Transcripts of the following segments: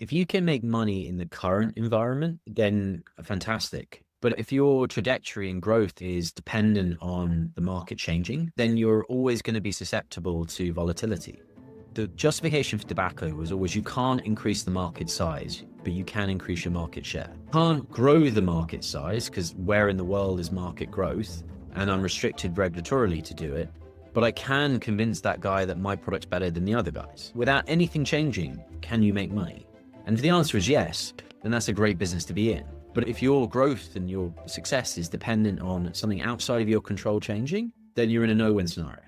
If you can make money in the current environment, then fantastic. But if your trajectory and growth is dependent on the market changing, then you're always going to be susceptible to volatility. The justification for tobacco was always you can't increase the market size, but you can increase your market share. Can't grow the market size because where in the world is market growth, and I'm restricted regulatorily to do it. But I can convince that guy that my product's better than the other guys. Without anything changing, can you make money? And if the answer is yes, then that's a great business to be in. But if your growth and your success is dependent on something outside of your control changing, then you're in a no-win scenario.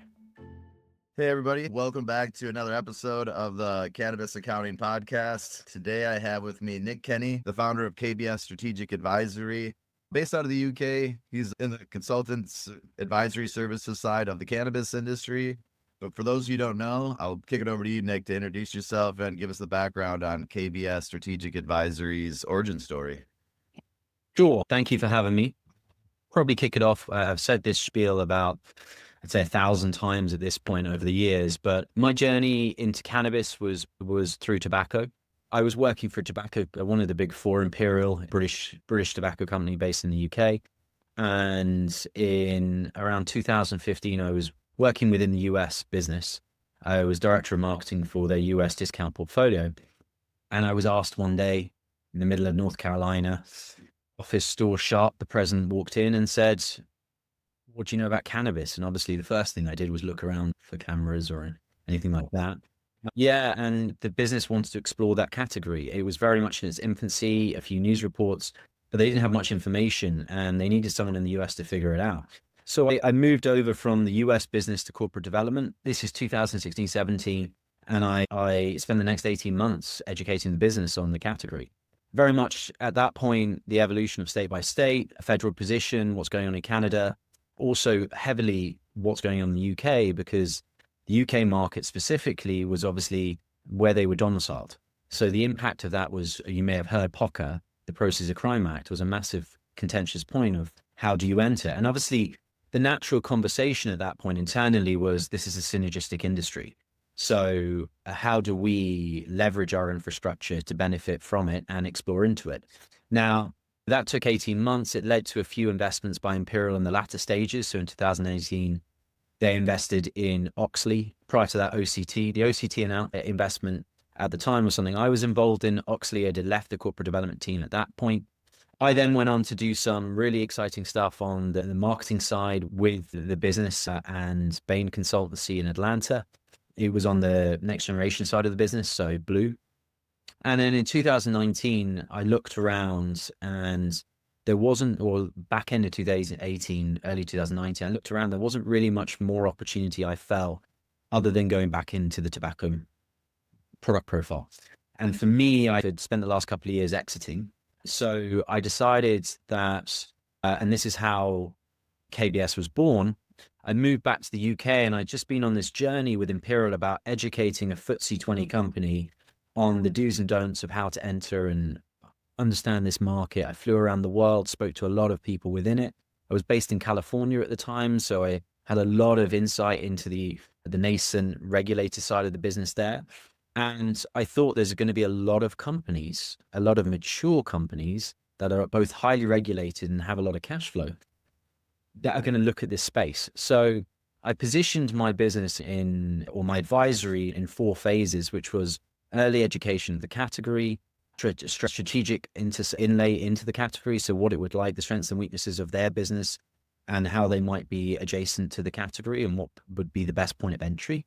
Hey, everybody. Welcome back to another episode of the Cannabis Accounting Podcast. Today, I have with me Nick Kenny, the founder of KBS Strategic Advisory. Based out of the UK, he's in the consultants advisory services side of the cannabis industry. But for those of you who don't know, I'll kick it over to you, Nick, to introduce yourself and give us the background on KBS Strategic Advisory's origin story. Sure. Thank you for having me. Probably kick it off. I've said this spiel about, I'd say 1,000 times at this point over the years, but my journey into cannabis was through tobacco. I was working for tobacco, one of the big four, Imperial, British tobacco company based in the UK. And in around 2015, I was working within the US business. I was director of marketing for their US discount portfolio. And I was asked one day in the middle of North Carolina, office store shut, the president walked in and said, "What do you know about cannabis?" And obviously the first thing I did was look around for cameras or anything like that. Yeah, and the business wanted to explore that category. It was very much in its infancy, a few news reports, but they didn't have much information and they needed someone in the US to figure it out. So I moved over from the US business to corporate development. This is 2016, 17, and I spent the next 18 months educating the business on the category. Very much at that point, the evolution of state by state, a federal position, what's going on in Canada, also heavily what's going on in the UK, because the UK market specifically was obviously where they were domiciled. So the impact of that was, you may have heard POCA, the Proceeds of Crime Act, was a massive contentious point of how do you enter? And obviously the natural conversation at that point internally was, this is a synergistic industry. So how do we leverage our infrastructure to benefit from it and explore into it? Now, that took 18 months. It led to a few investments by Imperial in the latter stages. So in 2018, they invested in Oxley. Prior to that, OCT. The OCT investment at the time was something I was involved in. Oxley had left the corporate development team at that point. I then went on to do some really exciting stuff on the marketing side with the business and Bain Consultancy in Atlanta. It was on the next generation side of the business, so Blue. And then in 2019, I looked around and there wasn't, or back end of 2018, early 2019, I looked around, there wasn't really much more opportunity I felt other than going back into the tobacco product profile. And for me, I had spent the last couple of years exiting. So I decided that, and this is how KBS was born, I moved back to the UK and I'd just been on this journey with Imperial about educating a FTSE 20 company on the do's and don'ts of how to enter and understand this market. I flew around the world, spoke to a lot of people within it. I was based in California at the time, so I had a lot of insight into the nascent regulated side of the business there. And I thought there's going to be a lot of companies, a lot of mature companies that are both highly regulated and have a lot of cash flow that are going to look at this space. So I positioned my business or my advisory in 4 phases, which was early education of the category, strategic inlay into the category. So what it would like, the strengths and weaknesses of their business and how they might be adjacent to the category and what would be the best point of entry.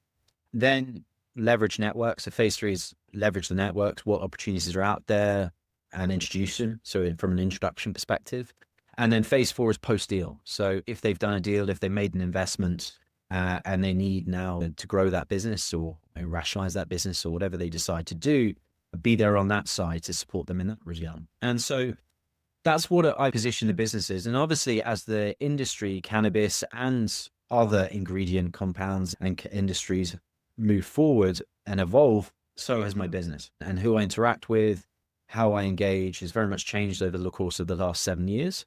Then leverage networks. So phase 3 is leverage the networks, what opportunities are out there and introduce them. So from an introduction perspective. And then phase 4 is post-deal. So if they've done a deal, if they made an investment and they need now to grow that business or rationalize that business or whatever they decide to do, be there on that side to support them in that regard. And so that's what I position the businesses. And obviously as the industry, cannabis and other ingredient compounds and industries move forward and evolve, so has my business. And who I interact with, how I engage has very much changed over the course of the last 7 years.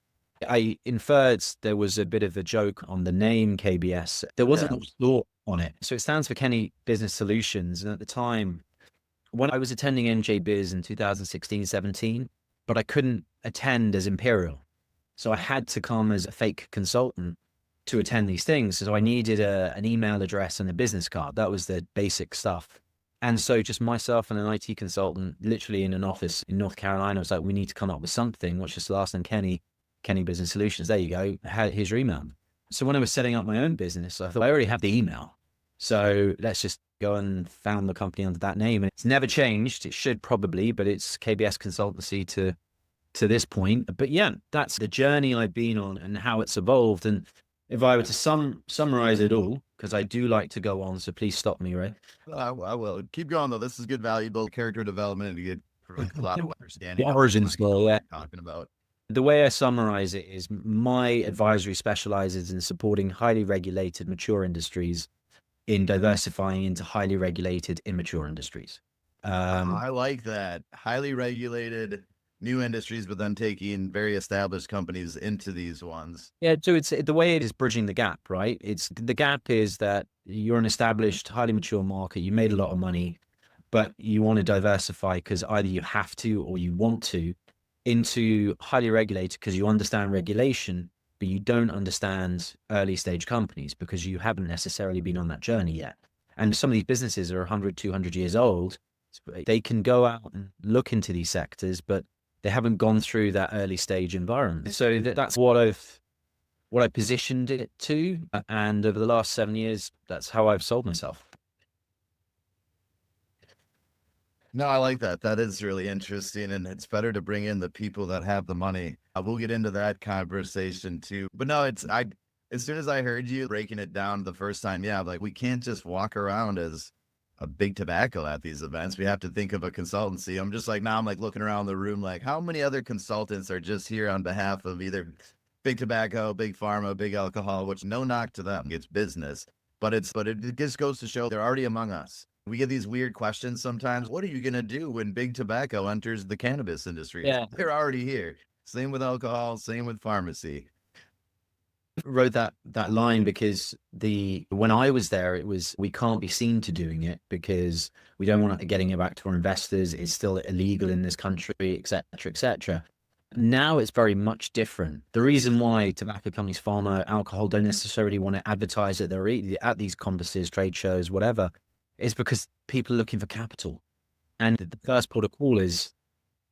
I inferred there was a bit of a joke on the name KBS. There wasn't much thought on it. So it stands for Kenny Business Solutions. And at the time, when I was attending NJ Biz in 2016, 17, but I couldn't attend as Imperial. So I had to come as a fake consultant to attend these things. So I needed an email address and a business card. That was the basic stuff. And so just myself and an IT consultant, literally in an office in North Carolina, was like, we need to come up with something. What's your last name? Kenny Business Solutions. There you go. Here's your email. So when I was setting up my own business, I thought I already have the email. So let's just go and found the company under that name. And it's never changed. It should probably, but it's KBS Consultancy to this point. But yeah, that's the journey I've been on and how it's evolved. And if I were to summarize it all, because I do like to go on, so please stop me, Ray. I will keep going though. This is good, valuable character development, and you get a lot of understanding. The origin story, yeah. Talking about. The way I summarize it is my advisory specializes in supporting highly regulated mature industries in diversifying into highly regulated immature industries. I like that. Highly regulated new industries, but then taking very established companies into these ones. Yeah, so it's the way it is bridging the gap, right? It's the gap is that you're an established, highly mature market. You made a lot of money, but you want to diversify because either you have to or you want to into highly regulated because you understand regulation, but you don't understand early stage companies because you haven't necessarily been on that journey yet. And some of these businesses are 100, 200 years old. They can go out and look into these sectors, but they haven't gone through that early stage environment. So that's what I positioned it to. And over the last 7 years, that's how I've sold myself. No, I like that. That is really interesting. And it's better to bring in the people that have the money. We'll get into that conversation too. But no, as soon as I heard you breaking it down the first time, yeah, like we can't just walk around as a big tobacco at these events. We have to think of a consultancy. I'm just like, now I'm like looking around the room, like how many other consultants are just here on behalf of either big tobacco, big pharma, big alcohol, which no knock to them. It's business, but it just goes to show they're already among us. We get these weird questions sometimes. What are you going to do when big tobacco enters the cannabis industry? Yeah. They're already here. Same with alcohol, same with pharmacy. Wrote that line because when I was there, it was, we can't be seen to doing it because we don't want to getting it back to our investors. It's still illegal in this country, et cetera, et cetera. Now it's very much different. The reason why tobacco companies, pharma, alcohol don't necessarily want to advertise that they're at these conferences, trade shows, whatever, is because people are looking for capital. And the first port of call is,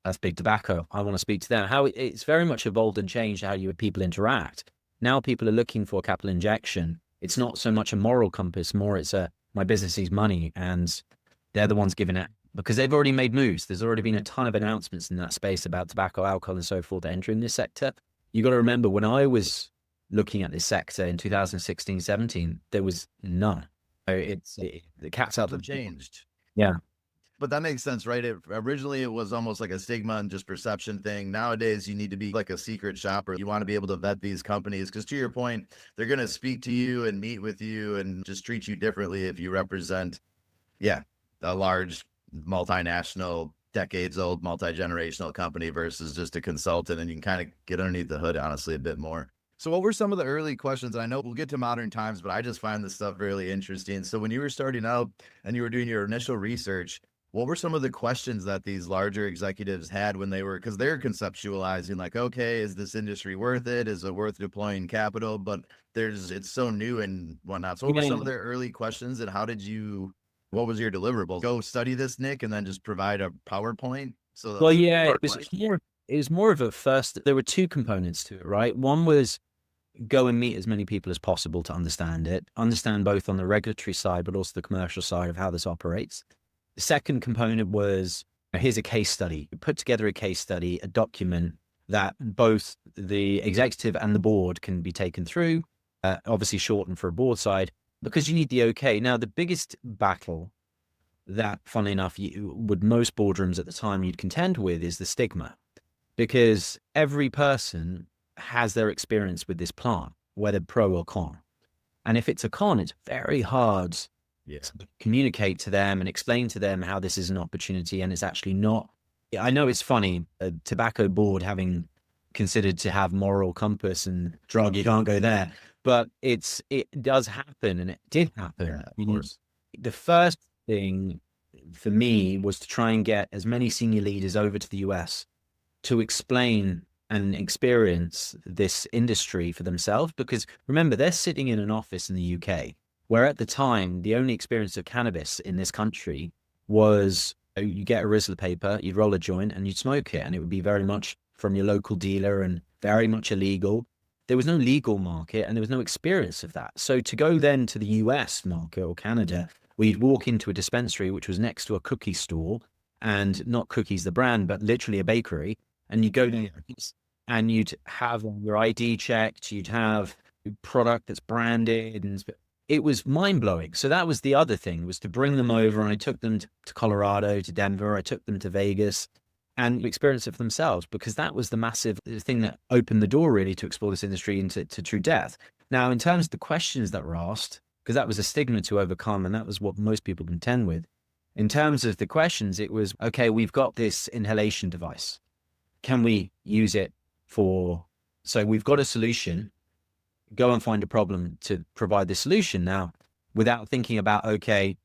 that's big tobacco. I want to speak to them. How it's very much evolved and changed how people interact. Now people are looking for capital injection. It's not so much a moral compass, more it's my business needs money, and they're the ones giving it because they've already made moves. There's already been a ton of announcements in that space about tobacco, alcohol, and so forth entering this sector. You got to remember, when I was looking at this sector in 2016, 17, there was none. So the cat's out. Have changed. Yeah. But that makes sense, right? Originally, it was almost like a stigma and just perception thing. Nowadays, you need to be like a secret shopper. You want to be able to vet these companies because, to your point, they're going to speak to you and meet with you and just treat you differently if you represent, a large multinational, decades-old, multi-generational company versus just a consultant. And you can kind of get underneath the hood, honestly, a bit more. So what were some of the early questions? I know we'll get to modern times, but I just find this stuff really interesting. So when you were starting out and you were doing your initial research, what were some of the questions that these larger executives had when because they're conceptualizing like, okay, is this industry worth it? Is it worth deploying capital? But it's so new and whatnot. So what were some of their early questions, and what was your deliverable? Go study this, Nick, and then just provide a PowerPoint? It was more of a first, there were two components to it, right? One was go and meet as many people as possible to understand both on the regulatory side, but also the commercial side of how this operates. The second component was, here's a case study. Put together a case study, a document that both the executive and the board can be taken through, obviously shortened for a board side, because you need the okay. Now, the biggest battle that, funnily enough, most boardrooms at the time you'd contend with is the stigma, because every person has their experience with this plant, whether pro or con. And if it's a con, it's very hard to communicate to them and explain to them how this is an opportunity and it's actually not. I know it's funny, a tobacco board having considered to have moral compass and drug, you can't go there, but it does happen, and it did happen. Yeah, of course. The first thing for me was to try and get as many senior leaders over to the US to explain and experience this industry for themselves. Because remember, they're sitting in an office in the UK, where at the time, the only experience of cannabis in this country was you get a Rizzler paper, you'd roll a joint and you'd smoke it. And it would be very much from your local dealer and very much illegal. There was no legal market and there was no experience of that. So to go then to the US market or Canada, where you'd walk into a dispensary, which was next to a cookie store, and not Cookies the brand, but literally a bakery, and you go there and you'd have your ID checked, you'd have a product that's branded, and it was mind blowing. So that was the other thing, was to bring them over. And I took them to Colorado, to Denver, I took them to Vegas and experience it for themselves, because that was the massive thing that opened the door really to explore this industry into true depth. Now, in terms of the questions that were asked, because that was a stigma to overcome, and that was what most people contend with. In terms of the questions, it was, okay, we've got this inhalation device. Can we use it so we've got a solution, go and find a problem to provide the solution now, without thinking about, okay,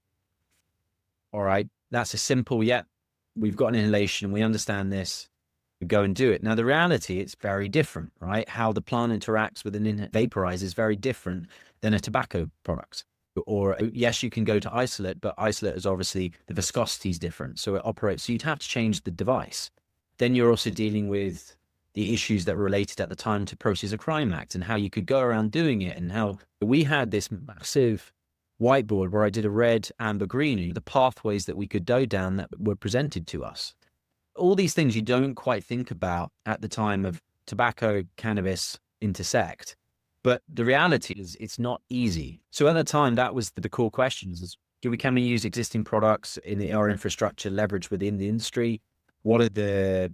all right, that's a simple, we've got an inhalation, we understand this, we go and do it. Now, the reality, it's very different, right? How the plant interacts with an vaporizer is very different than a tobacco product. Or yes, you can go to isolate, but isolate is obviously, the viscosity is different. So it operates, so you'd have to change the device. Then you're also dealing with the issues that were related at the time to Process of Crime Act and how you could go around doing it, and how we had this massive whiteboard where I did a red, amber, green, the pathways that we could go down that were presented to us. All these things you don't quite think about at the time of tobacco, cannabis intersect. But the reality is it's not easy. So at the time, that was the core questions: is, can we use existing products in our infrastructure, leverage within the industry? What are the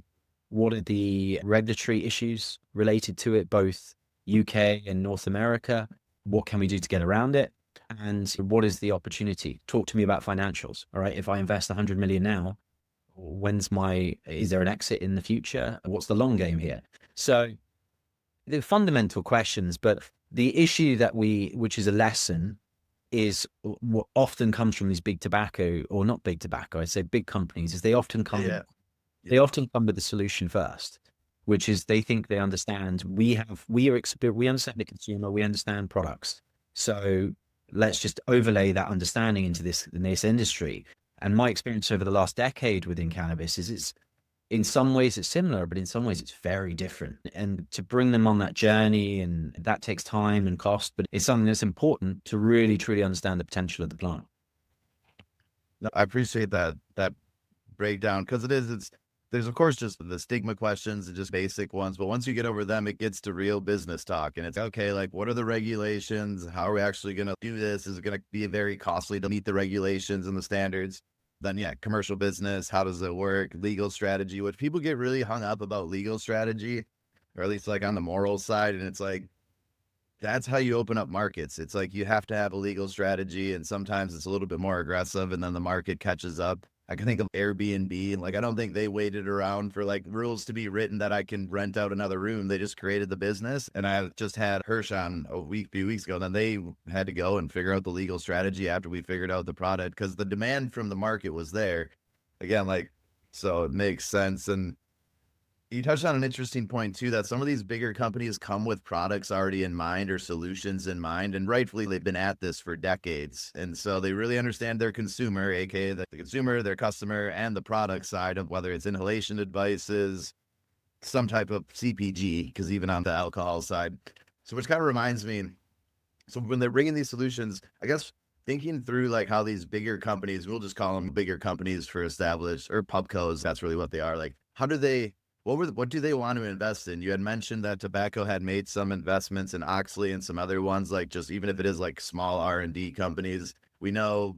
regulatory issues related to it, both UK and North America? What can we do to get around it? And what is the opportunity? Talk to me about financials. All right, if I invest 100 million now, is there an exit in the future? What's the long game here? So the fundamental questions, but the issue which is a lesson, is what often comes from these big tobacco, or not big tobacco, I'd say big companies, is they often come with the solution first, which is they think they understand. We understand the consumer, we understand products. So let's just overlay that understanding into this industry. And my experience over the last decade within cannabis is in some ways it's similar, but in some ways it's very different. And to bring them on that journey, and that takes time and cost, but it's something that's important to really, truly understand the potential of the plant. No, I appreciate that breakdown, because there's of course just the stigma questions and just basic ones, but once you get over them, it gets to real business talk, and it's okay, like, what are the regulations? How are we actually going to do this? Is it going to be very costly to meet the regulations and the standards? Then commercial business, how does it work? Legal strategy, which people get really hung up about legal strategy, or at least like on the moral side. And it's like, that's how you open up markets. It's like, you have to have a legal strategy, and sometimes it's a little bit more aggressive, and then the market catches up. I can think of Airbnb, and like, I don't think they waited around for like rules to be written that I can rent out another room. They just created the business. And I just had Hirsch on a few weeks ago, and then they had to go and figure out the legal strategy after we figured out the product, because the demand from the market was there. Again, like, so it makes sense. And you touched on an interesting point too, that some of these bigger companies come with products already in mind, or solutions in mind, and rightfully they've been at this for decades. And so they really understand their consumer, aka the consumer, their customer, and the product side of whether it's inhalation devices, some type of CPG, because even on the alcohol side. So which kind of reminds me, so when they're bringing these solutions, I guess thinking through like how these bigger companies, we'll just call them bigger companies for established, or pubcos, that's really what they are. Like, how do they, what do they want to invest in? You had mentioned that tobacco had made some investments in Oxley and some other ones, like just even if it is like small R&D companies. We know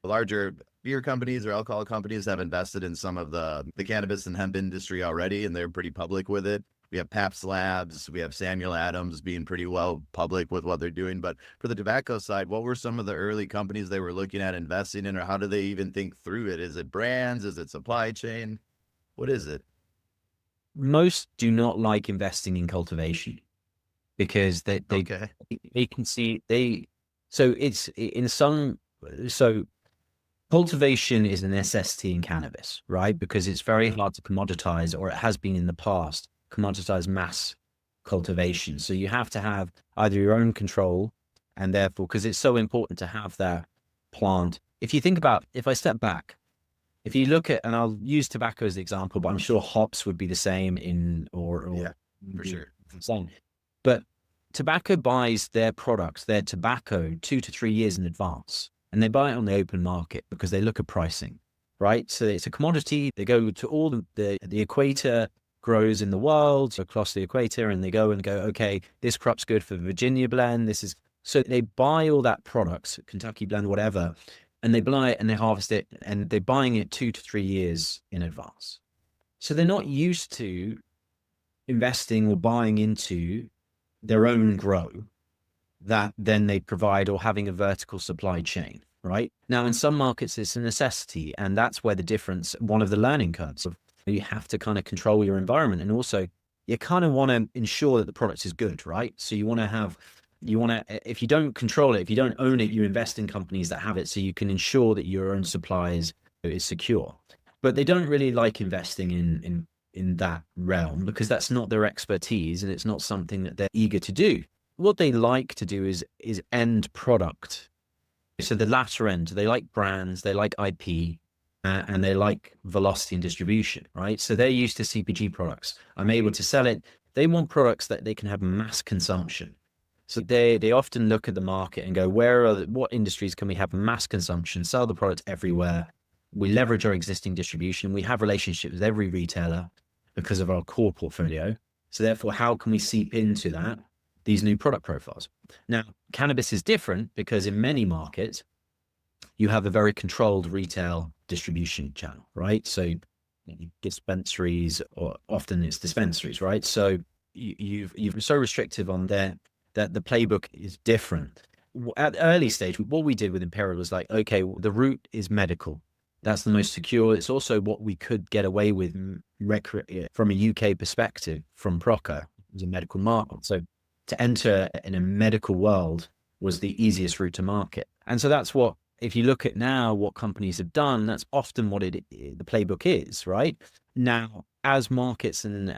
larger beer companies or alcohol companies have invested in some of the cannabis and hemp industry already, and they're pretty public with it. We have Pabst Labs, we have Samuel Adams being pretty well public with what they're doing. But for the tobacco side, what were some of the early companies they were looking at investing in, or how do they even think through it? Is it brands? Is it supply chain? What is it? Most do not like investing in cultivation, because they can see so cultivation is a necessity in cannabis, right? Because it's very hard to commoditize, or it has been in the past, commoditize mass cultivation. So you have to have either your own control, and therefore, because it's so important to have that plant. If you think about, if I step back, if you look at, and I'll use tobacco as the example, but I'm sure hops would be the same Yeah, for sure. same. But tobacco buys their products, their tobacco 2 to 3 years in advance, and they buy it on the open market because they look at pricing, right? So it's a commodity. They go to all the equator grows in the world across the equator, and they go, okay, this crop's good for Virginia blend. This is, so they buy all that products, Kentucky blend, whatever, and they buy it and they harvest it, and they're buying it 2 to 3 years in advance. So they're not used to investing or buying into their own grow that then they provide, or having a vertical supply chain, right? Now, in some markets, it's a necessity. And that's where the difference, one of the learning curves of, you have to kind of control your environment. And also you kind of want to ensure that the product is good, right? So you want to, if you don't control it, if you don't own it, you invest in companies that have it, so you can ensure that your own supply is secure. But they don't really like investing in that realm, because that's not their expertise, and it's not something that they're eager to do. What they like to do is end product. So the latter end, they like brands, they like IP, and they like velocity and distribution, right? So they're used to CPG products. I'm able to sell it. They want products that they can have mass consumption. So they often look at the market and go, what industries can we have mass consumption, sell the product everywhere? We leverage our existing distribution. We have relationships with every retailer because of our core portfolio. So therefore, how can we seep into that, these new product profiles? Now, cannabis is different because in many markets, you have a very controlled retail distribution channel, right? So dispensaries, or often it's dispensaries, right? So you've so restrictive on there that the playbook is different. At the early stage, what we did with Imperial was like, okay, the route is medical. That's the most secure. It's also what we could get away with from a UK perspective, from Proco. It was a medical market. So to enter in a medical world was the easiest route to market. And so that's what, if you look at now what companies have done, that's often what the playbook is, right? Now, as markets and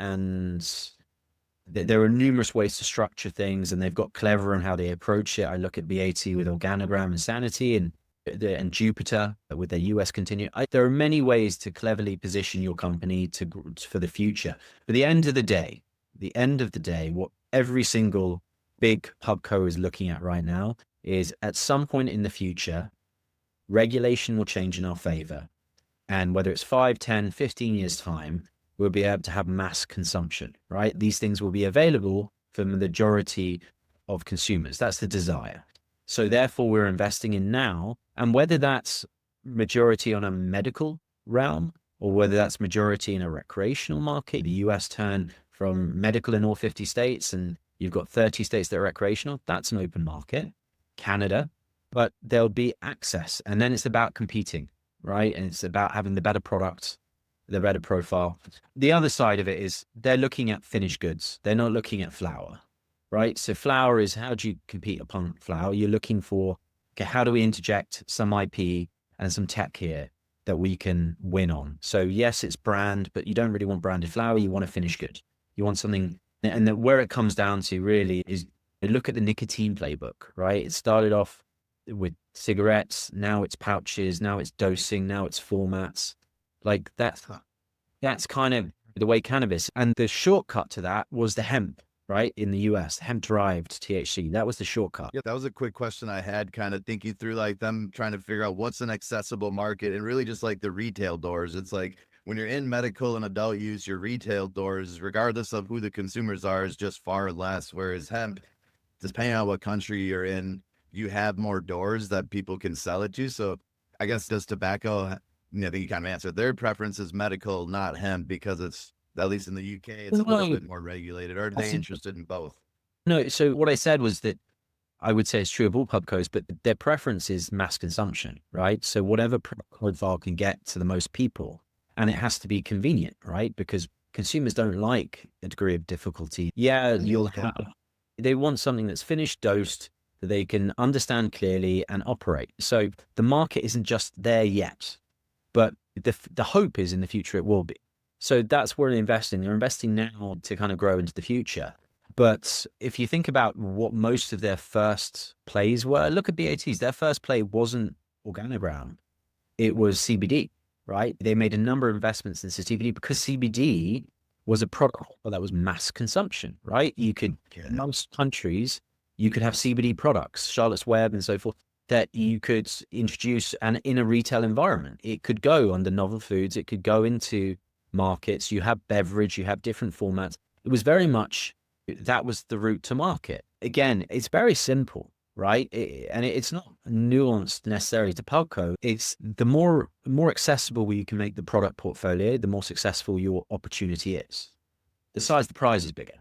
there are numerous ways to structure things, and they've got clever in how they approach it. I look at BAT with Organogram and Sanity, and Jupiter with their US continue. There are many ways to cleverly position your company for the future. But the end of the day, what every single big pubco is looking at right now is, at some point in the future, regulation will change in our favor. And whether it's 5, 10, 15 years time, we'll be able to have mass consumption, right? These things will be available for the majority of consumers. That's the desire. So therefore, we're investing in now. And whether that's majority on a medical realm, or whether that's majority in a recreational market, the US turned from medical in all 50 states, and you've got 30 states that are recreational. That's an open market. Canada, but there'll be access. And then it's about competing, right? And it's about having the better products, the better profile. The other side of it is they're looking at finished goods. They're not looking at flower, right? So flower is, how do you compete upon flower? You're looking for, okay, how do we interject some IP and some tech here that we can win on? So yes, it's brand, but you don't really want branded flower. You want a finished good. You want something, and where it comes down to really is, look at the nicotine playbook, right? It started off with cigarettes. Now it's pouches. Now it's dosing. Now it's formats. Like that's kind of the way cannabis, and the shortcut to that was the hemp, right? In the US, hemp derived THC. That was the shortcut. Yeah, that was a quick question I had, kind of thinking through like them trying to figure out what's an accessible market, and really just like the retail doors. It's like when you're in medical and adult use, your retail doors, regardless of who the consumers are, is just far less. Whereas hemp, depending on what country you're in, you have more doors that people can sell it to. So I guess does tobacco, I think you kind of answered, their preference is medical, not hemp, because it's, at least in the UK, it's a little bit more regulated. Or are they interested in both? No, so what I said was that I would say it's true of all pubcos, but their preference is mass consumption, right? So whatever profile can get to the most people, and it has to be convenient, right? Because consumers don't like a degree of difficulty. Yeah, they want something that's finished, dosed, that they can understand clearly and operate. So the market isn't just there yet, but the hope is in the future it will be. So that's where they're investing. They're investing now to kind of grow into the future. But if you think about what most of their first plays were, look at BAT's. Their first play wasn't organogram. It was CBD, right? They made a number of investments in CBD because CBD was a product that was mass consumption, right? You could, in most countries, you could have CBD products, Charlotte's Web and so forth, that you could introduce and in a retail environment. It could go under novel foods. It could go into markets. You have beverage, you have different formats. It was very much, that was the route to market. Again, it's very simple, right? And it's not nuanced necessarily to Pubco. It's the more accessible you can make the product portfolio, the more successful your opportunity is. The size of the prize is bigger.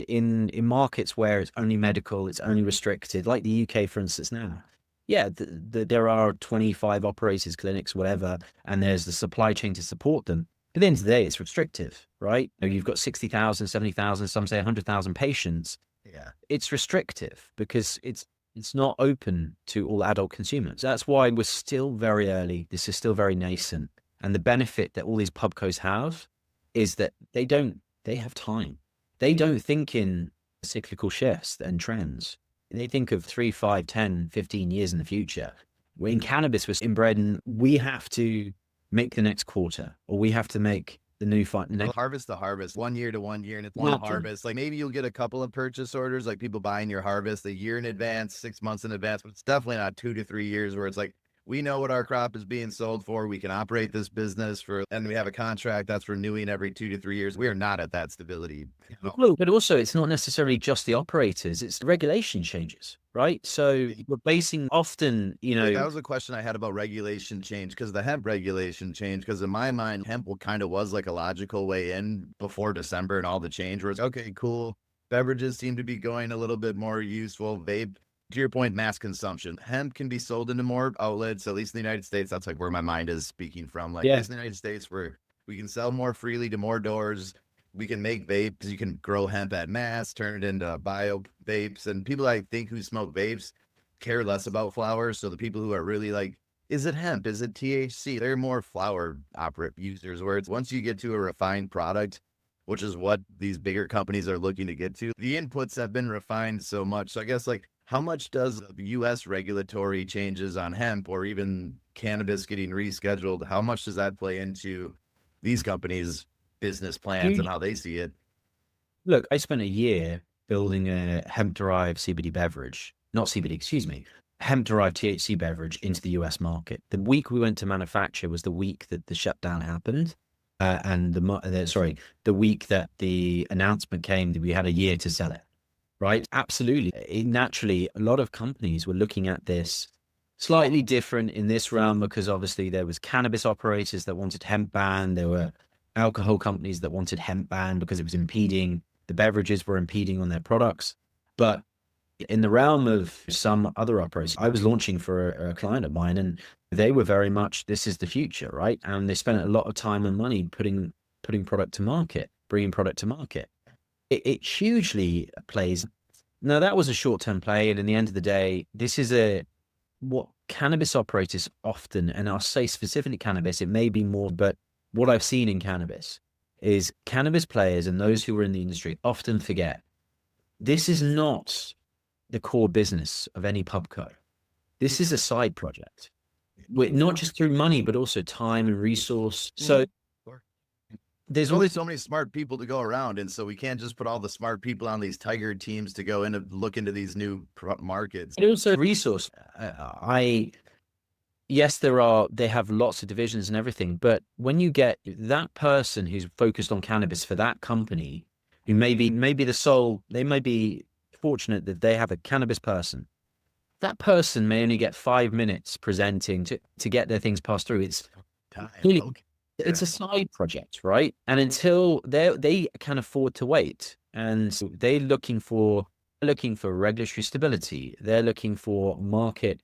In markets where it's only medical, it's only restricted, like the UK, for instance, now. Yeah, there are 25 operators, clinics, whatever, and there's the supply chain to support them. At the end of the day, it's restrictive, right? You've got 60,000, 70,000, some say 100,000 patients. Yeah. It's restrictive because it's not open to all adult consumers. That's why we're still very early. This is still very nascent. And the benefit that all these pubcos have is that they have time. They don't think in cyclical shifts and trends. They think of 3, 5, 10, 15 years in the future. In cannabis, we're inbred and we have to make the next quarter, or we have to make the new harvest to harvest, 1 year to 1 year, and it's one harvest. Like maybe you'll get a couple of purchase orders, like people buying your harvest a year in advance, 6 months in advance, but it's definitely not 2 to 3 years where it's like, we know what our crop is being sold for. We can operate this business and we have a contract that's renewing every 2 to 3 years. We are not at that stability. Well, but also it's not necessarily just the operators, it's the regulation changes, right? So we're basing often, That was a question I had about regulation change, because the hemp regulation change, because in my mind, hemp kind of was like a logical way in before December and all the change where it's okay, cool. Beverages seem to be going a little bit more useful. Vape, to your point, mass consumption. Hemp can be sold into more outlets, at least in the United States. That's like where my mind is speaking from. Like, at least in the United States, where we can sell more freely to more doors. We can make vapes. You can grow hemp at mass, turn it into bio vapes. And people, I think, who smoke vapes care less about flowers. So the people who are really like, is it hemp? Is it THC? They're more flower users, where it's once you get to a refined product, which is what these bigger companies are looking to get to, the inputs have been refined so much. So I guess, like, how much does U.S. regulatory changes on hemp or even cannabis getting rescheduled, how much does that play into these companies' business plans and how they see it? Look, I spent a year building a hemp-derived CBD beverage, not CBD, excuse me, hemp-derived THC beverage into the US market. The week we went to manufacture was the week that the shutdown happened. And the week that the announcement came that we had a year to sell it. Right? Absolutely. Naturally, a lot of companies were looking at this slightly different in this realm because obviously there was cannabis operators that wanted hemp banned. There were alcohol companies that wanted hemp banned because it was impeding, the beverages were impeding on their products. But in the realm of some other operators, I was launching for a client of mine and they were very much, this is the future, right? And they spent a lot of time and money putting product to market, bringing product to market. It hugely plays. Now, that was a short-term play. And in the end of the day, this is what cannabis operators often, and I'll say specifically cannabis, it may be more, but what I've seen in cannabis is cannabis players and those who are in the industry often forget this is not the core business of any pubco. This is a side project, not just through money, but also time and resource. So there's only so many smart people to go around. And so we can't just put all the smart people on these tiger teams to go in and look into these new markets. And also resource. Yes, they have lots of divisions and everything, but when you get that person who's focused on cannabis for that company, who maybe the sole, they may be fortunate that they have a cannabis person. That person may only get 5 minutes presenting to get their things passed through. It's really, it's a side project, right? And until they can afford to wait, and so they're looking for regulatory stability. They're looking for market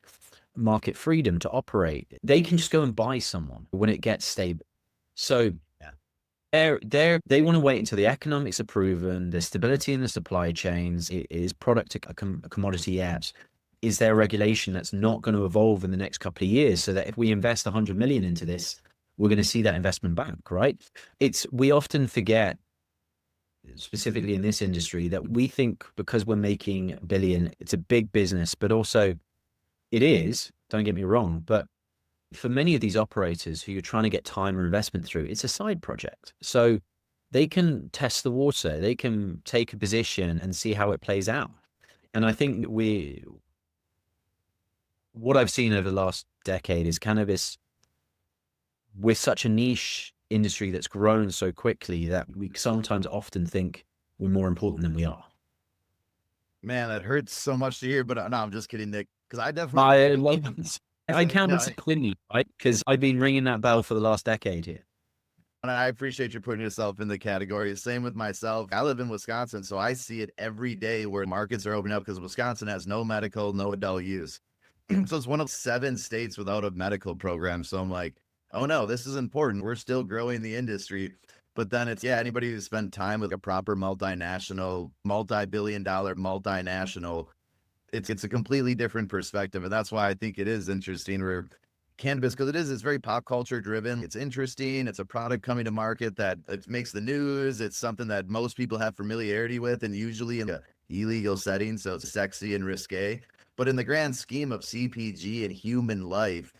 freedom to operate. They can just go and buy someone when it gets stable. So they want to wait until the economics are proven, the stability in the supply chains is product a commodity yet. is there a regulation that's not going to evolve in the next couple of years so that if we invest 100 million into this, we're going to see that investment back, right? We often forget, specifically in this industry, that we think because we're making a billion, it's a big business, but also it is, don't get me wrong, but for many of these operators who you're trying to get time or investment through, it's a side project. So they can test the water, they can take a position and see how it plays out. And I think what I've seen over the last decade is cannabis, we're such a niche industry that's grown so quickly that we sometimes often think we're more important than we are. Man, that hurts so much to hear, but no, I'm just kidding, Nick. Because I I definitely, love I count no, this clearly, right? Because I've been ringing that bell for the last decade here. and I appreciate you putting yourself in the category. Same with myself. I live in Wisconsin, so I see it every day where markets are opening up because Wisconsin has no medical, no adult use. So it's one of 7 states without a medical program. So I'm like, oh no, this is important. We're still growing the industry. But then it's, yeah, anybody who's spent time with a proper multinational, multi-billion-dollar multinational, it's a completely different perspective. And that's why I think it is interesting where cannabis, because it's very pop culture driven. It's interesting. It's a product coming to market that it makes the news. It's something that most people have familiarity with, and usually in a illegal setting. So it's sexy and risque. But in the grand scheme of CPG and human life,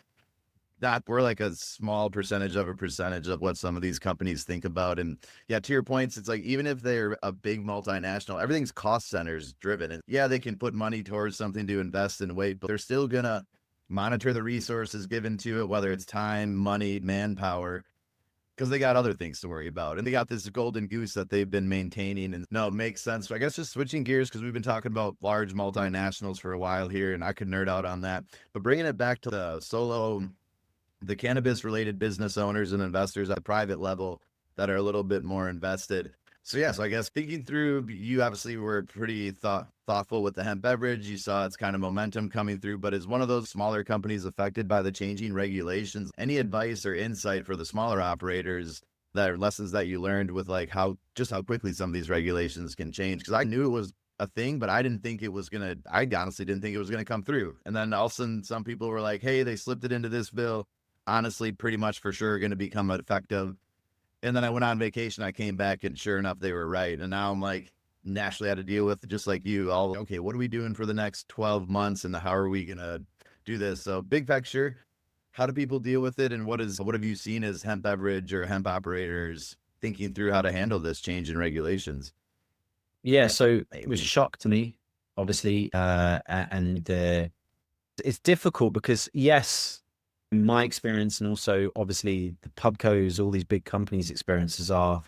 that we're like a small percentage of what some of these companies think about. And yeah, to your points, it's like, even if they're a big multinational, everything's cost centers driven. And yeah, they can put money towards something to invest and wait, but they're still gonna monitor the resources given to it, whether it's time, money, manpower, because they got other things to worry about. And they got this golden goose that they've been maintaining. And no, it makes sense. So I guess just switching gears, because we've been talking about large multinationals for a while here, and I could nerd out on that. But bringing it back to the cannabis related business owners and investors at the private level that are a little bit more invested. So yeah, so I guess thinking through, you obviously were pretty thoughtful with the hemp beverage. You saw its kind of momentum coming through, but as one of those smaller companies affected by the changing regulations, any advice or insight for the smaller operators, that are lessons that you learned with like how quickly some of these regulations can change? Because I knew it was a thing, but I honestly didn't think it was gonna come through. And then all of a sudden some people were like, hey, they slipped it into this bill, honestly pretty much for sure going to become effective. And then I went on vacation, I came back, and sure enough, they were right. And now I'm like, naturally had to deal with, just like you, all, okay, what are we doing for the next 12 months and how are we going to do this? So big picture, how do people deal with it? And what have you seen as hemp beverage or hemp operators thinking through how to handle this change in regulations? Yeah, so it was a shock to me, obviously, it's difficult because, yes, my experience, and also obviously the pubcos, all these big companies' experiences, are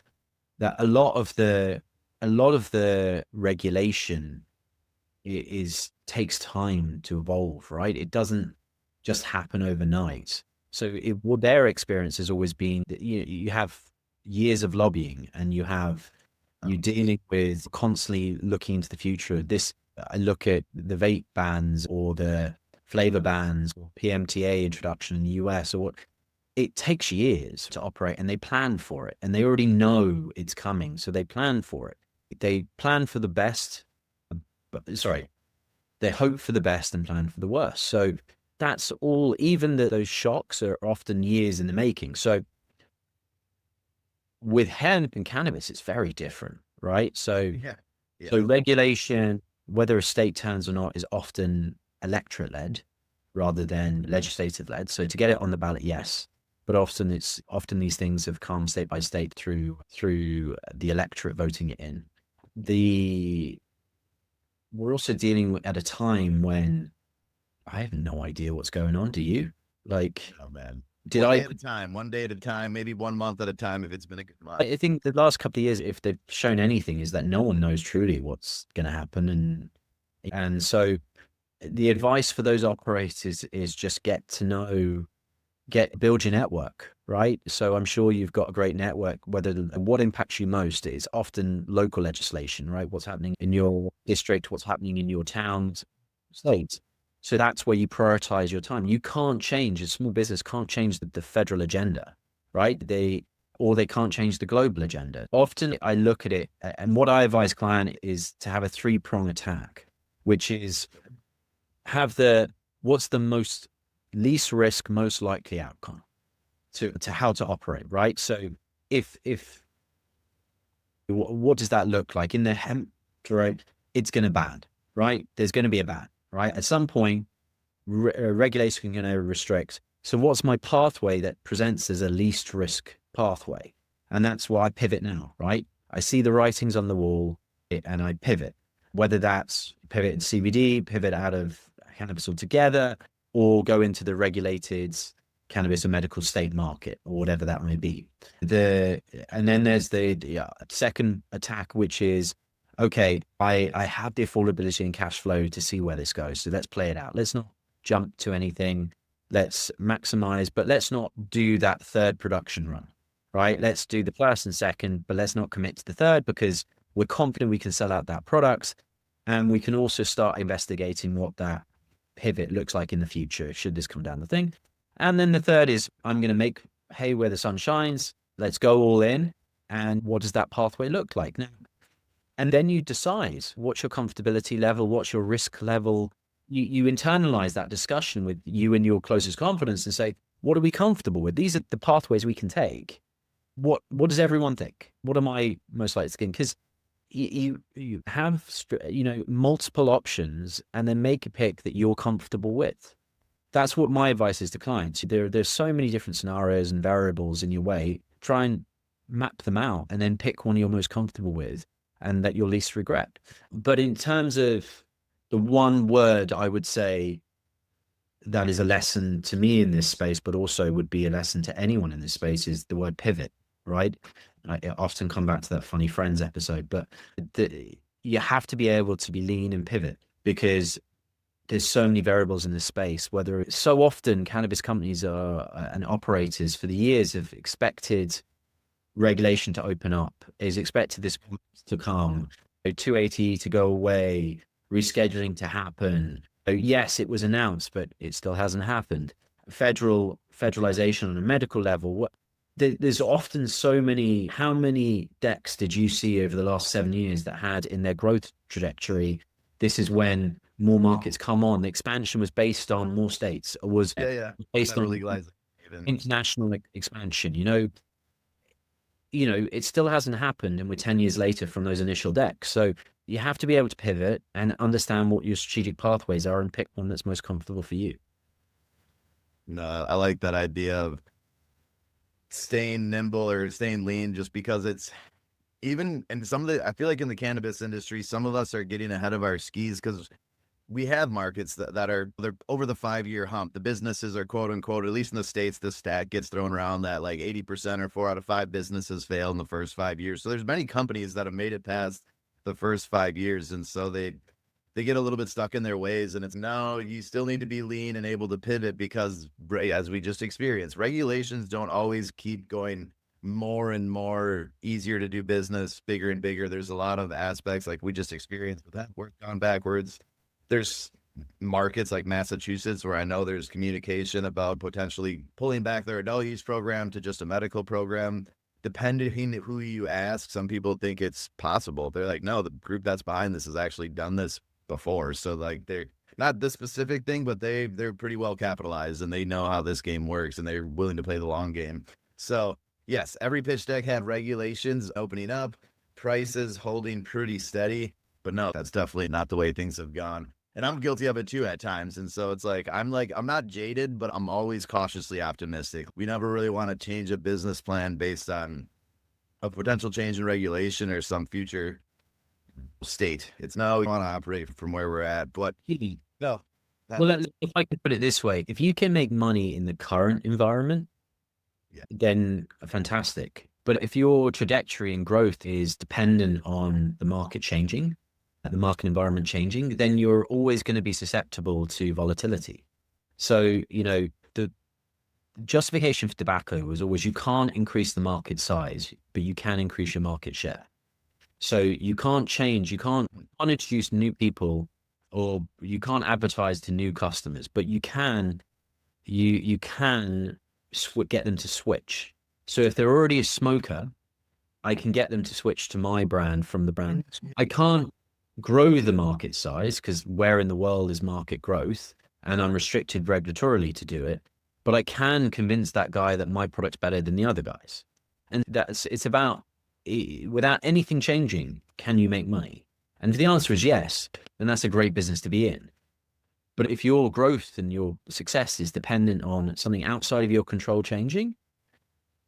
that a lot of the regulation takes time to evolve, right? It doesn't just happen overnight. So what their experience has always been that you have years of lobbying, and you're dealing with constantly looking into the future. I look at the vape bans or the flavor bans or PMTA introduction in the US, it takes years to operate, and they plan for it, and they already know it's coming. So they plan for it. They plan for the best, they hope for the best and plan for the worst. So that's all, even those shocks are often years in the making. So with hemp and cannabis, it's very different, right? So, Yeah. so regulation, whether a state turns or not, is often electorate-led rather than legislative-led. So to get it on the ballot, yes, but often these things have come state by state through the electorate voting it in. We're also dealing at a time when I have no idea what's going on. Do you? Like, Oh man. One day at a time, maybe 1 month at a time if it's been a good month. I think the last couple of years, if they've shown anything, is that no one knows truly what's going to happen, and so the advice for those operators is just build your network, right? So I'm sure you've got a great network. What impacts you most is often local legislation, right? What's happening in your district, what's happening in your towns, state. So that's where you prioritize your time. You can't change, a small business can't change the federal agenda, right? They can't change the global agenda. Often I look at it, and what I advise client is to have a 3-prong attack, which is what's the most least risk, most likely outcome to how to operate, right? So if what does that look like in the hemp, right? It's going to ban, right? There's going to be a ban, right? At some point, regulation going to restrict. So what's my pathway that presents as a least risk pathway? And that's why I pivot now, right? I see the writings on the wall and I pivot, whether that's pivot in CBD, pivot out of cannabis altogether, or go into the regulated cannabis or medical state market or whatever that may be. And then there's the second attack, which is, okay, I have the affordability and cash flow to see where this goes. So let's play it out. Let's not jump to anything. Let's maximize, but let's not do that third production run, right? Let's do the first and second, but let's not commit to the third because we're confident we can sell out that product. And we can also start investigating what that pivot looks like in the future, should this come down the thing. And then the third is, I'm going to make hay where the sun shines. Let's go all in. And what does that pathway look like now? And then you decide what's your comfortability level, what's your risk level. You internalize that discussion with you and your closest confidence and say, what are we comfortable with? These are the pathways we can take. What does everyone think? What am I most likely to think? Because you have multiple options and then make a pick that you're comfortable with. That's what my advice is to clients. There's so many different scenarios and variables in your way. Try and map them out and then pick one you're most comfortable with and that you'll least regret. But in terms of the one word I would say that is a lesson to me in this space, but also would be a lesson to anyone in this space, is the word pivot, right? I often come back to that Funny Friends episode, but you have to be able to be lean and pivot because there's so many variables in this space, whether it's so often cannabis companies and operators for the years have expected regulation to open up, is expected this to come, 280 to go away, rescheduling to happen. So yes, it was announced, but it still hasn't happened. Federalization on a medical level. There's often so many. How many decks did you see over the last 7 years that had in their growth trajectory, this is when more markets come on? The expansion was based on more states, or was based on legalizing international expansion. It still hasn't happened, and we're 10 years later from those initial decks. So you have to be able to pivot and understand what your strategic pathways are and pick one that's most comfortable for you. No, I like that idea of staying nimble or staying lean, just because it's even, and I feel like in the cannabis industry, some of us are getting ahead of our skis because we have markets they're over the 5-year hump. The businesses are quote unquote, at least in the States, this stat gets thrown around that like 80% or 4 out of 5 businesses fail in the first 5 years. So there's many companies that have made it past the first 5 years. And so they get a little bit stuck in their ways, and it's, no, you still need to be lean and able to pivot because, as we just experienced, regulations don't always keep going more and more easier to do business, bigger and bigger. There's a lot of aspects like we just experienced with that work gone backwards. There's markets like Massachusetts where I know there's communication about potentially pulling back their adult use program to just a medical program. Depending who you ask, some people think it's possible. They're like, no, the group that's behind this has actually done this before. So like, they're not this specific thing, but they're pretty well capitalized and they know how this game works and they're willing to play the long game. So yes, every pitch deck had regulations opening up, prices holding pretty steady, but no, that's definitely not the way things have gone. And I'm guilty of it too at times. And so it's like, I'm not jaded, but I'm always cautiously optimistic. We never really want to change a business plan based on a potential change in regulation or some future state. It's no, we want to operate from where we're at, but no. Well, if I could put it this way, if you can make money in the current environment, then fantastic. But if your trajectory and growth is dependent on the market changing, the market environment changing, then you're always going to be susceptible to volatility. So, the justification for tobacco was always, you can't increase the market size, but you can increase your market share. So you can't introduce new people, or you can't advertise to new customers, but you can get them to switch. So if they're already a smoker, I can get them to switch to my brand from the brand. I can't grow the market size, because where in the world is market growth, and I'm restricted regulatorily to do it, but I can convince that guy that my product's better than the other guys. And it's about, without anything changing, can you make money? And if the answer is yes, then that's a great business to be in. But if your growth and your success is dependent on something outside of your control changing,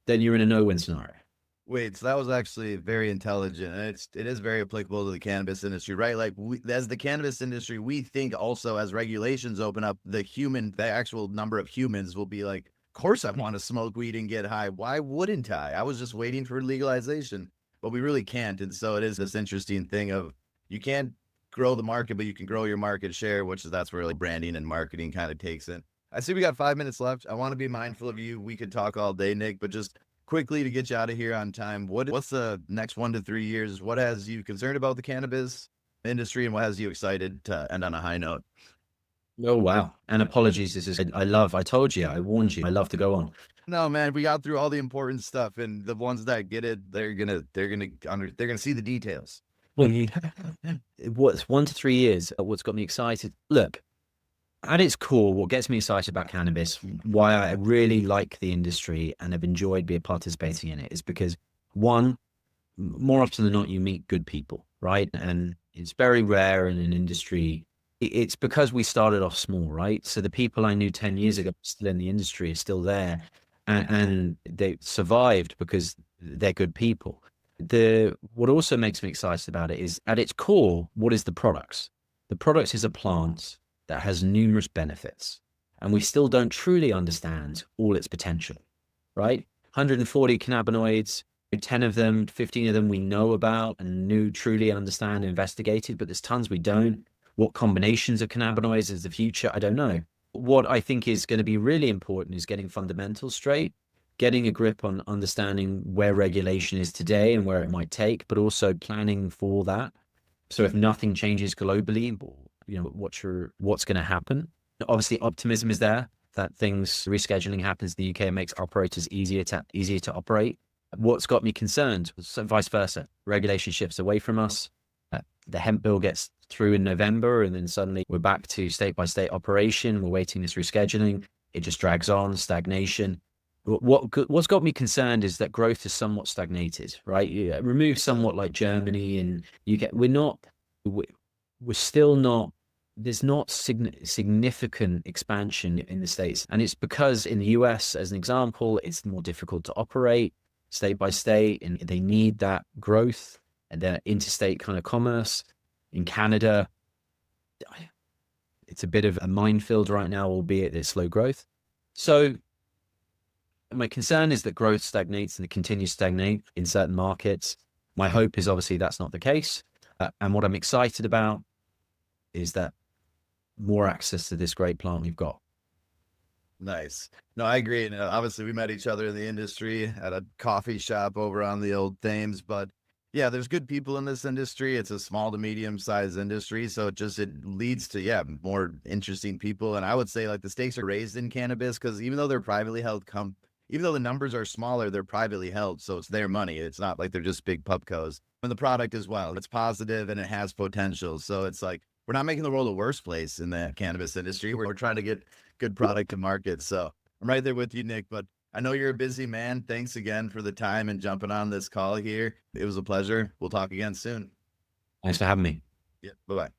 then you're in a no-win scenario. Wait, so that was actually very intelligent, and it is very applicable to the cannabis industry, right? Like as the cannabis industry, we think also as regulations open up, the actual number of humans will be like, of course I want to smoke weed and get high. Why wouldn't I? I was just waiting for legalization, but we really can't. And so it is this interesting thing of you can't grow the market, but you can grow your market share, that's where like branding and marketing kind of takes in. I see we got 5 minutes left. I want to be mindful of you. We could talk all day, Nick, but just quickly to get you out of here on time, what's the next 1 to 3 years? What has you concerned about the cannabis industry, and what has you excited to end on a high note? Oh, wow. And apologies. I told you, I warned you, I love to go on. No, man, we got through all the important stuff, and the ones that get it, they're gonna see the details. Well, what's 1 to 3 years? What's got me excited? Look, at its core, what gets me excited about cannabis, why I really like the industry and have enjoyed participating in it, is because, one, more often than not, you meet good people, right? And it's very rare in an industry. It's because we started off small, right? So the people I knew 10 years ago still in the industry are still there, and they survived because they're good people. What also makes me excited about it is, at its core, what is the products? The products is a plant that has numerous benefits, and we still don't truly understand all its potential, right? 140 cannabinoids, 10 of them, 15 of them we know about and truly understand, investigated, but there's tons we don't. What combinations of cannabinoids is the future? I don't know. What I think is going to be really important is getting fundamentals straight, getting a grip on understanding where regulation is today and where it might take, but also planning for that. So if nothing changes globally, what's going to happen? Obviously, optimism is there that rescheduling happens in the UK and makes operators easier to operate. What's got me concerned was vice versa. Regulation shifts away from us. The hemp bill gets through in November, and then suddenly we're back to state-by-state operation. We're waiting this rescheduling. It just drags on, stagnation. What's got me concerned is that growth is somewhat stagnated, right? Remove somewhat like Germany and UK. We're still not, there's not significant expansion in the States. And it's because in the US, as an example, it's more difficult to operate state by state, and they need that growth and their interstate kind of commerce. In Canada, it's a bit of a minefield right now, albeit there's slow growth. So my concern is that growth stagnates and it continues to stagnate in certain markets. My hope is obviously that's not the case. And what I'm excited about is that more access to this great plant we've got. Nice. No, I agree. And obviously we met each other in the industry at a coffee shop over on the old Thames, but yeah, there's good people in this industry. It's a small to medium sized industry. So it leads to, more interesting people. And I would say like the stakes are raised in cannabis because even though they're privately held, even though the numbers are smaller, they're privately held. So it's their money. It's not like they're just big pubcos. And the product as well, it's positive and it has potential. So it's like, we're not making the world a worse place in the cannabis industry. We're trying to get good product to market. So I'm right there with you, Nick, but I know you're a busy man. Thanks again for the time and jumping on this call here. It was a pleasure. We'll talk again soon. Thanks for having me. Yeah. Bye-bye.